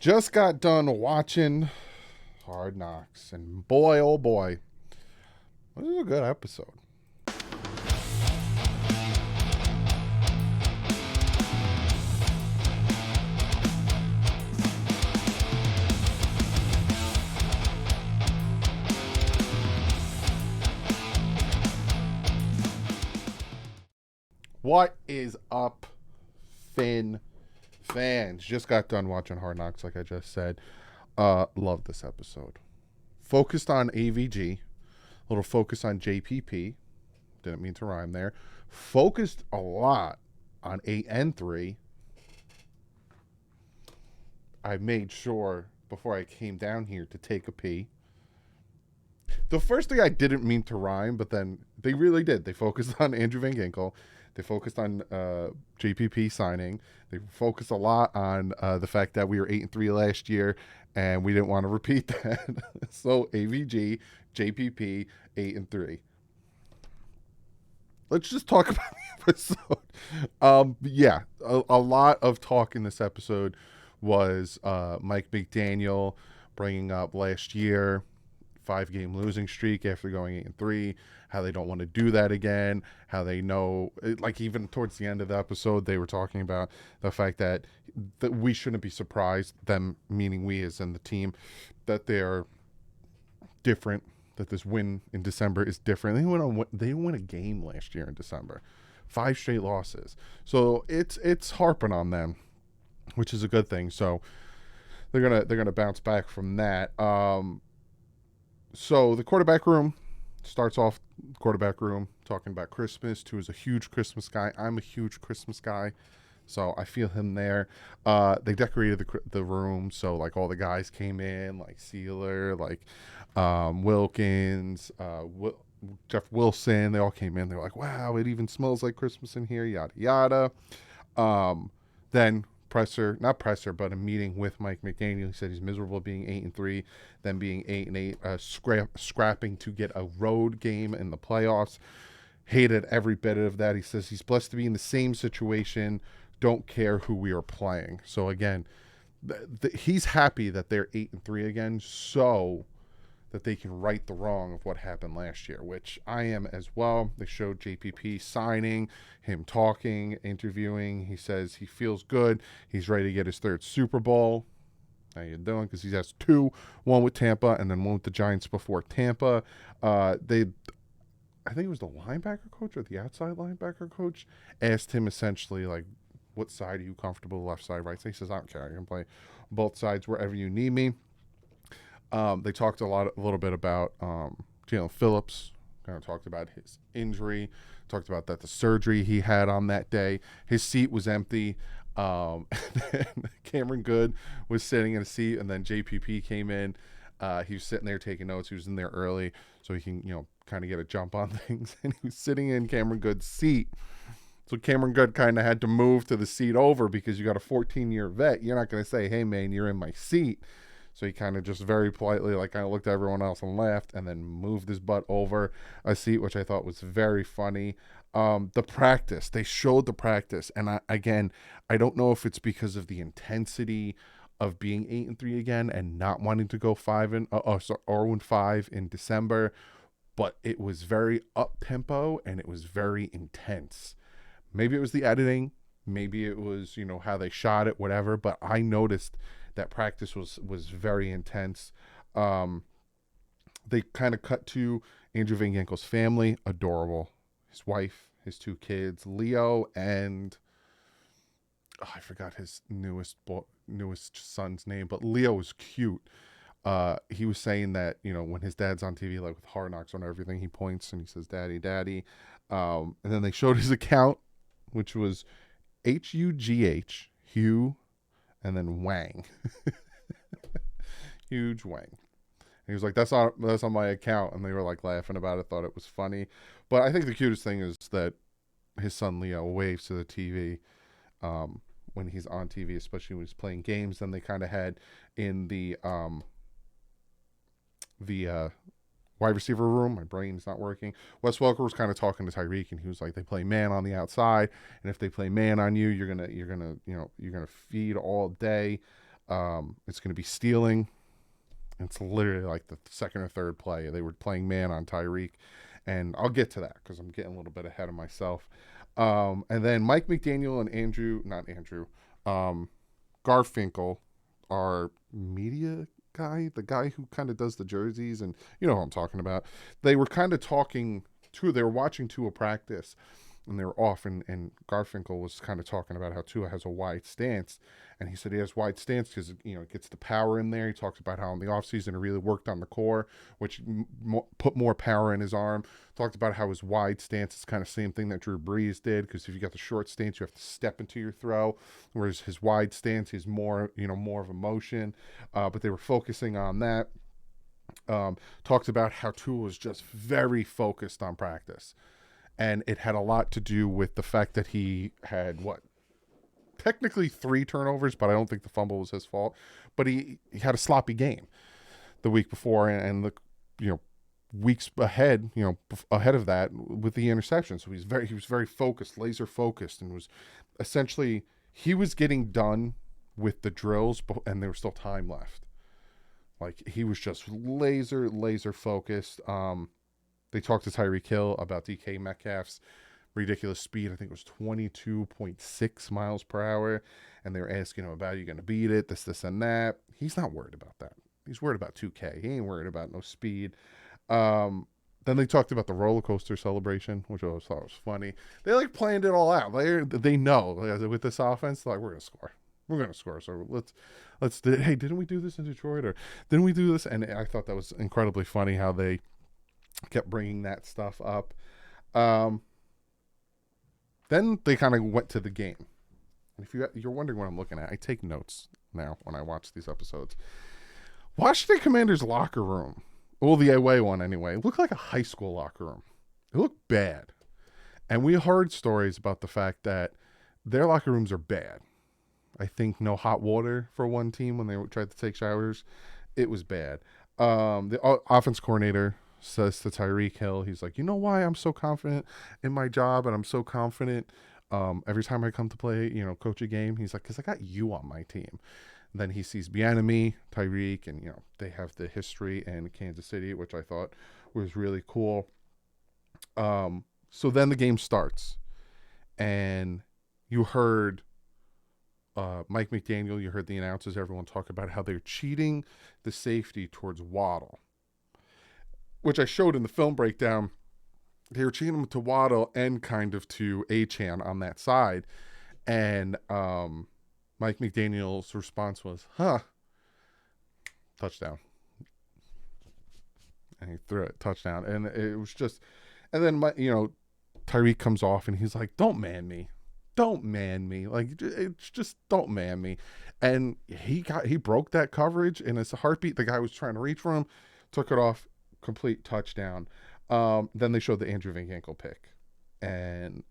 Just got done watching Hard Knocks, and boy, oh boy, this is a good episode. What is up, Finn fans? Just got done watching Hard Knocks, like I just said. Love this episode. Focused on AVG, a little focus on JPP. Didn't mean to rhyme there. Focused a lot on 8 and 3. I made sure before I came down here to take a pee. The first thing I didn't mean to rhyme, but then they really did. They focused on Andrew Van Ginkel. They focused on JPP signing. They focused a lot on the fact that we were 8 and 3 last year, and we didn't want to repeat that. So AVG, JPP, 8 and 3. Let's just talk about the episode. A lot of talk in this episode was Mike McDaniel bringing up last year, 5-game losing streak after going 8 and 3, how they don't want to do that again, how they know, like even towards the end of the episode, they were talking about the fact that we shouldn't be surprised, them meaning we as in the team, that they're different, that this win in December is different. They didn't win a game last year in December, 5 straight losses. So it's harping on them, which is a good thing. So they're gonna bounce back from that. So the quarterback room starts off. Quarterback room talking about Christmas. Tu is a huge Christmas guy. I'm a huge Christmas guy, so I feel him there. They decorated the room, so like all the guys came in, like Sealer, like Wilkins, Jeff Wilson. They all came in. They're like, wow, it even smells like Christmas in here. Yada yada. Then not presser, but a meeting with Mike McDaniel. He said he's miserable being 8 and 3, then being 8 and 8, scrapping to get a road game in the playoffs. Hated every bit of that. He says he's blessed to be in the same situation. Don't care who we are playing. So again, he's happy that they're 8 and 3 again, so that they can right the wrong of what happened last year, which I am as well. They showed JPP signing, him talking, interviewing. He says he feels good. He's ready to get his 3rd Super Bowl. How you doing? Because he has 2, one with Tampa and then one with the Giants before Tampa. I think it was the linebacker coach or the outside linebacker coach, asked him essentially like, what side are you comfortable, left side, right side? He says, I don't care. I can play both sides wherever you need me. They talked a little bit about Jalen Phillips. Kind of talked about his injury. Talked about that the surgery he had on that day. His seat was empty. And Cameron Good was sitting in a seat, and then JPP came in. He was sitting there taking notes. He was in there early, so he can kind of get a jump on things. And he was sitting in Cameron Good's seat. So Cameron Good kind of had to move to the seat over because you got a 14-year vet. You're not going to say, hey, man, you're in my seat. So he kind of just very politely, like, kind of looked at everyone else and laughed and then moved his butt over a seat, which I thought was very funny. The practice, they showed the practice. And I don't know if it's because of the intensity of being 8 and 3 again and not wanting to go 0-5 in December, but it was very up tempo and it was very intense. Maybe it was the editing, maybe it was, how they shot it, whatever, but I noticed that practice was very intense. They kind of cut to Andrew Van Ginkel's family, adorable. His wife, his 2 kids, Leo, and I forgot his newest son's name, but Leo was cute. He was saying that, when his dad's on TV, like with Hard Knocks on everything, he points and he says, daddy, daddy. And then they showed his account, which was HUGH, Hugh, and then Wang. Huge Wang. And he was like, that's on my account. And they were like laughing about it, thought it was funny. But I think the cutest thing is that his son Leo waves to the TV when he's on TV, especially when he's playing games. Then they kind of had in the wide receiver room. My brain's not working. Wes Welker was kind of talking to Tyreek, and he was like, they play man on the outside, and if they play man on you, you're gonna feed all day. It's going to be stealing. It's literally like the second or third play. They were playing man on Tyreek, and I'll get to that because I'm getting a little bit ahead of myself. And then Mike McDaniel and Garfinkel, our media guy, the guy who kind of does the jerseys, and you know what I'm talking about. They were kind of talking to, they were watching Tua practice, and they were off, and Garfinkel was kind of talking about how Tua has a wide stance, and he said he has wide stance because, you know, it gets the power in there. He talks about how in the offseason he really worked on the core, which put more power in his arm. Talked about how his wide stance is kind of same thing that Drew Brees did, because if you got the short stance, you have to step into your throw, whereas his wide stance is more, you know, more of a motion. But they were focusing on that. Talked about how Tua was just very focused on practice. And it had a lot to do with the fact that he had, technically 3 turnovers, but I don't think the fumble was his fault. But he had a sloppy game the week before, and the, you know, weeks ahead, you know, ahead of that with the interception. So he was very focused, laser focused, and was essentially, he was getting done with the drills, and there was still time left. Like, he was just laser focused. They talked to Tyreek Hill about DK Metcalf's ridiculous speed. I think it was 22.6 miles per hour. And they were asking him about, are you going to beat it? This, and that. He's not worried about that. He's worried about 2K. He ain't worried about no speed. Then they talked about the roller coaster celebration, which I thought was funny. They like planned it all out. They know with this offense, like, we're going to score. We're going to score. So hey, didn't we do this in Detroit? Or didn't we do this? And I thought that was incredibly funny how they kept bringing that stuff up. Then they kind of went to the game. And if you're wondering what I'm looking at, I take notes now when I watch these episodes. Washington Commanders' locker room, well, the away one anyway, looked like a high school locker room. It looked bad. And we heard stories about the fact that their locker rooms are bad. I think no hot water for one team when they tried to take showers. It was bad. The offense coordinator says to Tyreek Hill, he's like, you know why I'm so confident in my job, and I'm so confident every time I come to play, you know, coach a game. He's like, because I got you on my team. And then he sees Bieniemy, Tyreek, and, you know, they have the history in Kansas City, which I thought was really cool. So then the game starts, and you heard Mike McDaniel, you heard the announcers, everyone talk about how they're cheating the safety towards Waddle, which I showed in the film breakdown. They were cheating him to Waddle and kind of to Achane on that side. And Mike McDaniel's response was, touchdown. And he threw it, touchdown. And it was just, and then, Tyreek comes off and he's like, don't man me. Don't man me. Like, it's just, don't man me. And he broke that coverage in his heartbeat. The guy was trying to reach for him, took it off, complete touchdown. Then they showed the Andrew Van Ginkel pick, and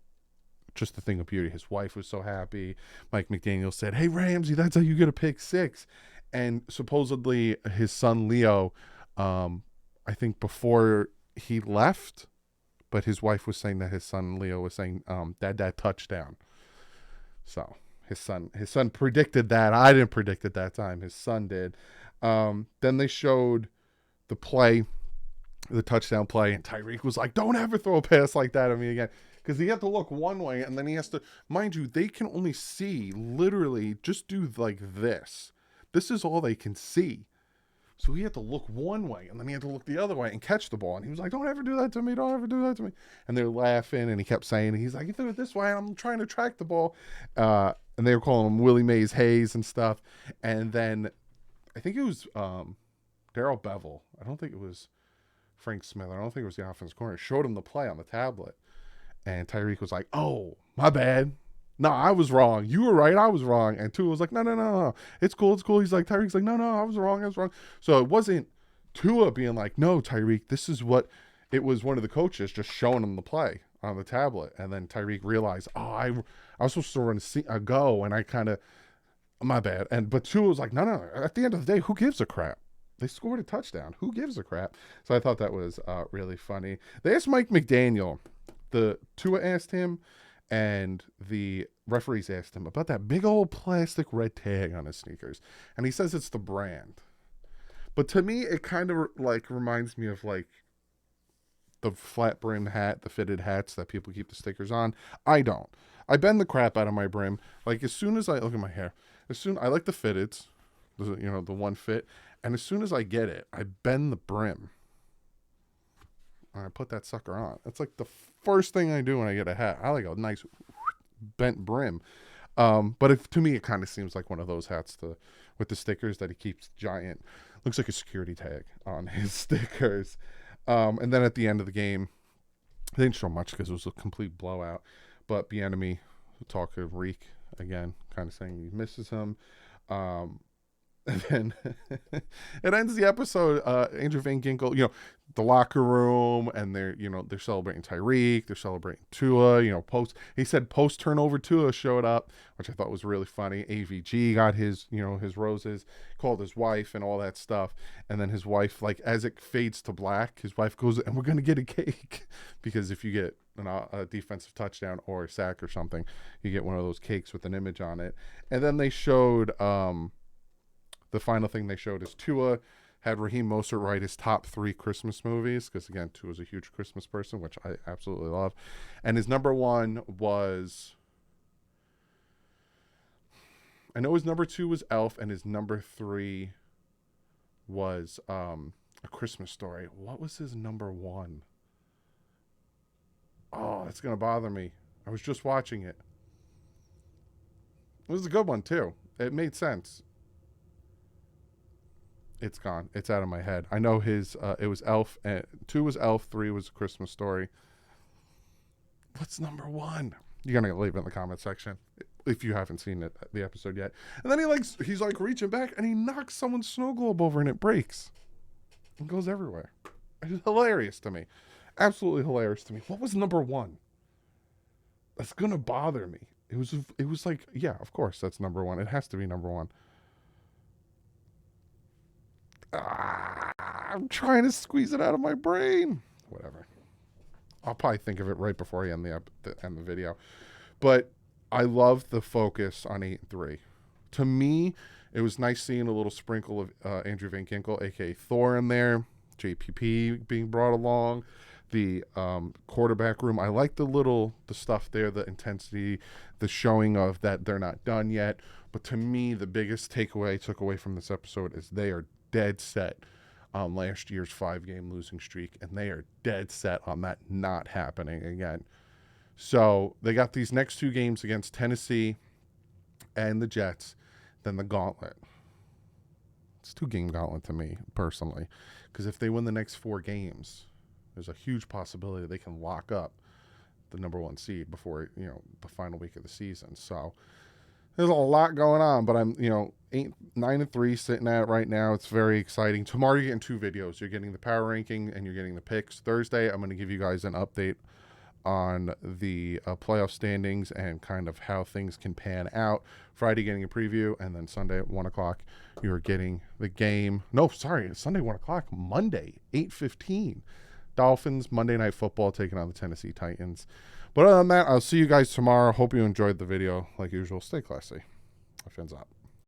just the thing of beauty. His wife was so happy. Mike McDaniel said, hey, Ramsey, that's how you get a pick 6. And supposedly his son Leo, I think before he left, but his wife was saying that his son Leo was saying, dad, touchdown. So his son predicted that. I didn't predict it that time. His son did. Then they showed the play, the touchdown play, and Tyreek was like, don't ever throw a pass like that at me again. Because he had to look one way, and then he has to, mind you, they can only see, literally, just do like this. This is all they can see. So he had to look one way, and then he had to look the other way and catch the ball. And he was like, don't ever do that to me. Don't ever do that to me. And they're laughing, and he kept saying, he's like, you threw it this way, and I'm trying to track the ball. And they were calling him Willie Mays Hayes and stuff. And then I think it was Darrell Bevel. I don't think it was Frank Smith. I don't think it was the offense corner. Showed him the play on the tablet. And Tyreek was like, oh, my bad. No, I was wrong. You were right. I was wrong. And Tua was like, no. It's cool. He's like, Tyreek's like, no, I was wrong. So it wasn't Tua being like, no, Tyreek, this is what, it was one of the coaches just showing him the play on the tablet. And then Tyreek realized, I was supposed to run a go, and I kind of, my bad. But Tua was like, no. At the end of the day, who gives a crap? They scored a touchdown. Who gives a crap? So I thought that was really funny. They asked Mike McDaniel. The Tua asked him, and the referees asked him about that big old plastic red tag on his sneakers, and he says it's the brand. But to me, it kind of like reminds me of like the flat brim hat, the fitted hats that people keep the stickers on. I don't. I bend the crap out of my brim. Like as soon as I look at my hair, I like the fitteds, the one fit, and as soon as I get it, I bend the brim and I put that sucker on. It's like the first thing I do when I get a hat. I like a nice bent brim. But to me, it kind of seems like one of those hats with the stickers that he keeps giant. Looks like a security tag on his stickers. And then at the end of the game, they didn't show much because it was a complete blowout. But Bieniemy talked to Reek again, kind of saying he misses him. And then it ends the episode. Andrew Van Ginkel, the locker room, and they're celebrating Tyreek, they're celebrating Tua. He said post turnover Tua showed up, which I thought was really funny. AVG got his roses, called his wife and all that stuff, and then his wife, like as it fades to black, his wife goes, and we're gonna get a cake because if you get a defensive touchdown or a sack or something, you get one of those cakes with an image on it. And then they showed the final thing they showed is Tua had Raheem Mostert write his top 3 Christmas movies, because again, Tua's a huge Christmas person, which I absolutely love. And his number 1 was, I know his number 2 was Elf, and his number 3 was A Christmas Story. What was his number 1? Oh, it's gonna bother me. I was just watching it. It was a good one too. It made sense. It's gone. It's out of my head. I know his. It was Elf. 2 was Elf. 3 was A Christmas Story. What's number 1? You're gonna leave it in the comment section if you haven't seen the episode yet. And then he's like reaching back and he knocks someone's snow globe over and it breaks. It goes everywhere. It's hilarious to me. Absolutely hilarious to me. What was number 1? That's gonna bother me. It was like, yeah, of course that's number 1. It has to be number 1. I'm trying to squeeze it out of my brain. Whatever. I'll probably think of it right before I end the video. But I love the focus on 8 and 3. To me, it was nice seeing a little sprinkle of Andrew Van Ginkel, aka Thor, in there. JPP being brought along. The quarterback room. I like the stuff there, the intensity, the showing of that they're not done yet. But to me, the biggest takeaway I took away from this episode is they are dead set on last year's 5-game losing streak, and they are dead set on that not happening again. So they got these next 2 games against Tennessee and the Jets, then the gauntlet. It's 2-game gauntlet to me personally, because if they win the next 4 games, there's a huge possibility they can lock up the number 1 seed before the final week of the season. So there's a lot going on, but I'm 9 and 3 sitting at right now. It's very exciting. Tomorrow you're getting 2 videos. You're getting the power ranking and you're getting the picks. Thursday I'm going to give you guys an update on the playoff standings and kind of how things can pan out. Friday getting a preview, and then Sunday at 1 o'clock you're getting the game. No, sorry, Sunday 1 o'clock. Monday 8:15. Dolphins Monday Night Football taking on the Tennessee Titans. But other than that, I'll see you guys tomorrow. Hope you enjoyed the video. Like usual, stay classy. My friends out.